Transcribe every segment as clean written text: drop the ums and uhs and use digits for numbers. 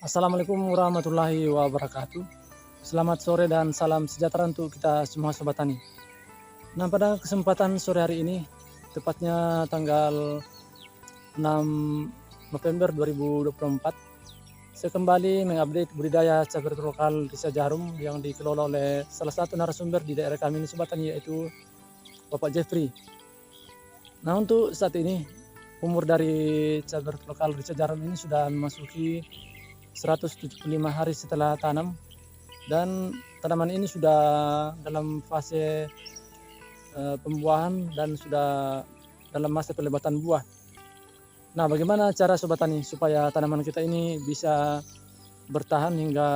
Assalamualaikum warahmatullahi wabarakatuh. Selamat sore dan salam sejahtera untuk kita semua sobat tani. Nah, pada kesempatan sore hari ini, tepatnya tanggal 6 November 2024, saya kembali mengupdate budidaya cabai rawit lokal Desa Jarum yang dikelola oleh salah satu narasumber di daerah kami ini sobat tani, yaitu Bapak Jeffrey. Nah, untuk saat ini umur dari cabai rawit lokal Desa Jarum ini sudah memasuki 175 hari setelah tanam, dan tanaman ini sudah dalam fase pembuahan dan sudah dalam masa pelebatan buah. Nah, bagaimana cara sobat tani supaya tanaman kita ini bisa bertahan hingga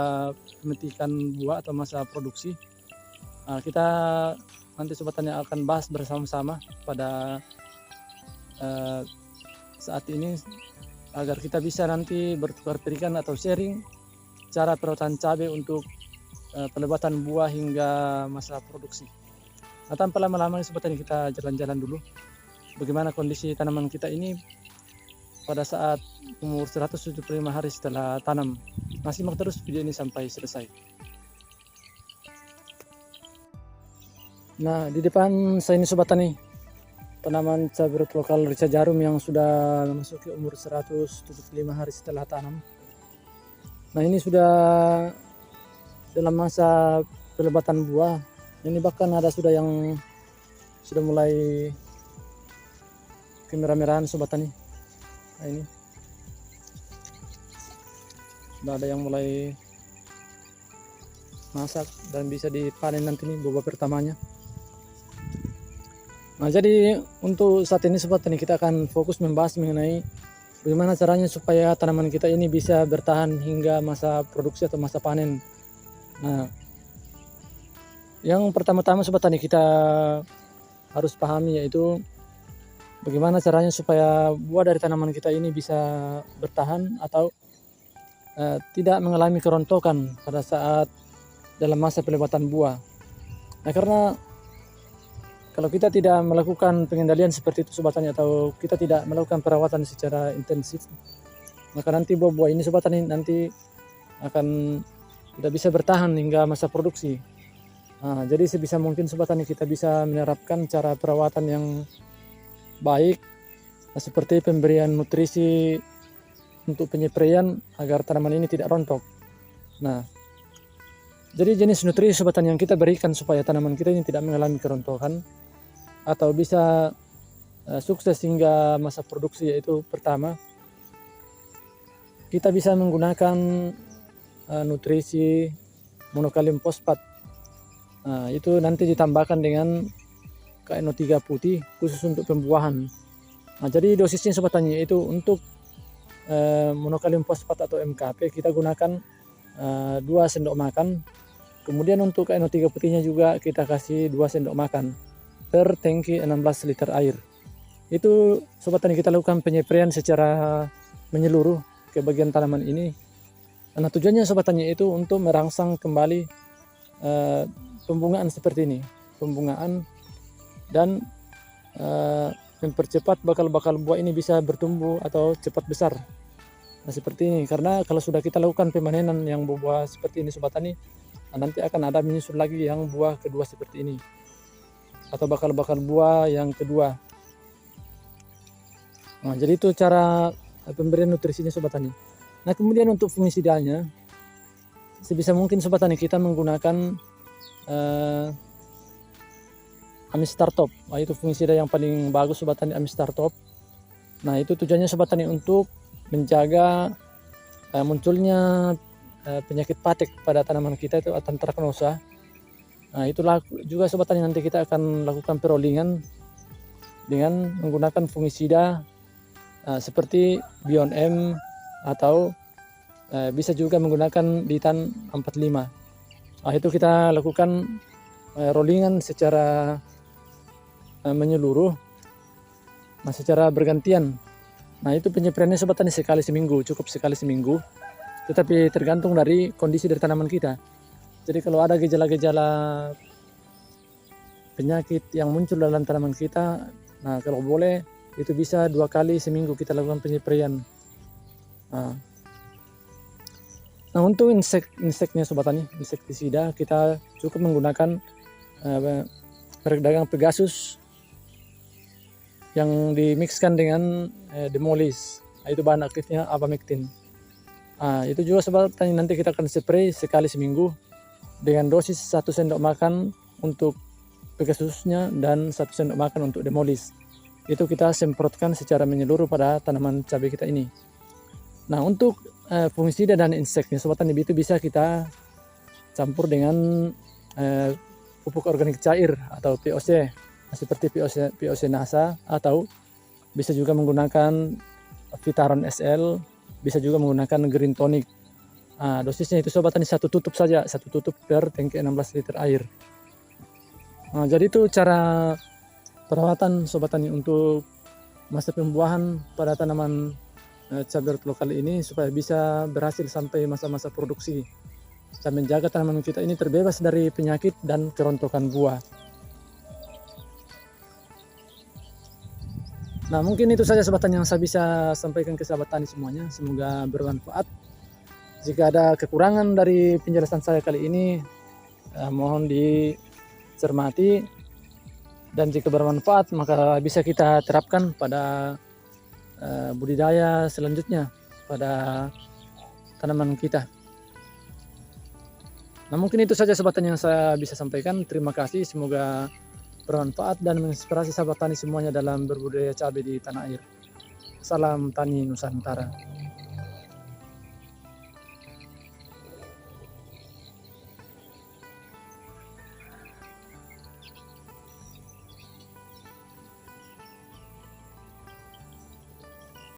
pemetikan buah atau masa produksi? Nah, kita nanti sobat tani akan bahas bersama-sama pada saat ini, agar kita bisa nanti bertukar pikiran atau sharing cara perawatan cabai untuk pelebatan buah hingga masa produksi. Nah, tanpa lama-lama sobat tani, kita jalan-jalan dulu bagaimana kondisi tanaman kita ini pada saat umur 175 hari setelah tanam. Nah, simak terus video ini sampai selesai. Nah, di depan saya ini sobat tani, tanaman cabai rawit lokal Desa Jarum yang sudah memasuki umur 175 hari setelah tanam. Nah, ini sudah dalam masa pelebatan buah. Ini bahkan ada sudah yang sudah mulai kemerah-merahan sobat tani. Nah, ini sudah ada yang mulai masak dan bisa dipanen nanti nih buah pertamanya. Nah, jadi untuk saat ini sobat tani, kita akan fokus membahas mengenai bagaimana caranya supaya tanaman kita ini bisa bertahan hingga masa produksi atau masa panen. Nah, yang pertama-tama sobat tani kita harus pahami yaitu bagaimana caranya supaya buah dari tanaman kita ini bisa bertahan atau tidak mengalami kerontokan pada saat dalam masa pelebatan buah. Nah, karena kalau kita tidak melakukan pengendalian seperti itu sobat tani, atau kita tidak melakukan perawatan secara intensif, maka nanti buah-buah ini sobat tani nanti akan tidak bisa bertahan hingga masa produksi. Nah, jadi sebisa mungkin sobat tani kita bisa menerapkan cara perawatan yang baik, seperti pemberian nutrisi untuk penyepraian agar tanaman ini tidak rontok. Nah, jadi jenis nutrisi sobat tani yang kita berikan supaya tanaman kita ini tidak mengalami kerontokan atau bisa sukses hingga masa produksi, yaitu pertama, kita bisa menggunakan nutrisi monokalium fosfat. Nah, itu nanti ditambahkan dengan KNO3 putih khusus untuk pembuahan. Nah, jadi dosisnya sobat tani itu untuk monokalium fosfat atau MKP kita gunakan 2 sendok makan. Kemudian untuk KNO3 putihnya juga kita kasih 2 sendok makan per tangki 16 liter air. Itu sobat tani kita lakukan penyepraian secara menyeluruh ke bagian tanaman ini. Nah, tujuannya sobat tani itu untuk merangsang kembali pembungaan seperti ini, pembungaan, dan mempercepat bakal-bakal buah ini bisa bertumbuh atau cepat besar. Nah, seperti ini, karena kalau sudah kita lakukan pemanenan yang buah seperti ini sobat tani, nah, nanti akan ada menyusul lagi yang buah kedua seperti ini, atau bakal-bakal buah yang kedua. Nah, jadi itu cara pemberian nutrisinya sobat tani. Nah, kemudian untuk fungisidanya, sebisa mungkin sobat tani kita menggunakan Amistar Top. Nah, itu fungisida yang paling bagus sobat tani, Amistar Top. Nah, itu tujuannya sobat tani untuk menjaga munculnya penyakit patek pada tanaman kita, itu Anthracnosa. Nah, itulah juga sobat tani nanti kita akan lakukan perolingan dengan menggunakan fungisida seperti Bion M, atau bisa juga menggunakan Ditan 45. Nah, itu kita lakukan rollingan secara menyeluruh, nah, secara bergantian. Nah, itu penyepraiannya sobat tani sekali seminggu, cukup sekali seminggu, tetapi tergantung dari kondisi dari tanaman kita. Jadi kalau ada gejala-gejala penyakit yang muncul dalam tanaman kita, nah, kalau boleh itu bisa 2 kali seminggu kita lakukan penyepraian. Nah, Nah, untuk inseknya Sobat Tani, insektisida kita cukup menggunakan merek dagang Pegasus yang dimixkan dengan Demolis. Nah, itu bahan aktifnya abamectin. Itu juga Sobat Tani, nanti kita akan spray sekali seminggu dengan dosis 1 sendok makan untuk Pegasusnya dan 1 sendok makan untuk Demolis. Itu kita semprotkan secara menyeluruh pada tanaman cabai kita ini. Nah, untuk fungisida dan inseknya Sobat Tani itu bisa kita campur dengan pupuk organik cair atau POC, seperti POC NASA, atau bisa juga menggunakan Vitaron SL, bisa juga menggunakan Green Tonic. Dosisnya itu Sobat Tani 1 tutup saja, 1 tutup per tangki 16 liter air. Jadi itu cara perawatan Sobat Tani untuk masa pembuahan pada tanaman cabai rawit lokal ini supaya bisa berhasil sampai masa-masa produksi dan menjaga tanaman kita ini terbebas dari penyakit dan kerontokan buah. Nah, mungkin itu saja Sobat Tani yang saya bisa sampaikan ke sahabat tani semuanya. Semoga bermanfaat. Jika ada kekurangan dari penjelasan saya kali ini, mohon dicermati, dan jika bermanfaat maka bisa kita terapkan pada budidaya selanjutnya pada tanaman kita. Nah, mungkin itu saja Sobat Tani yang saya bisa sampaikan. Terima kasih, semoga bermanfaat dan menginspirasi sahabat tani semuanya dalam berbudidaya cabai di tanah air. Salam Tani Nusantara.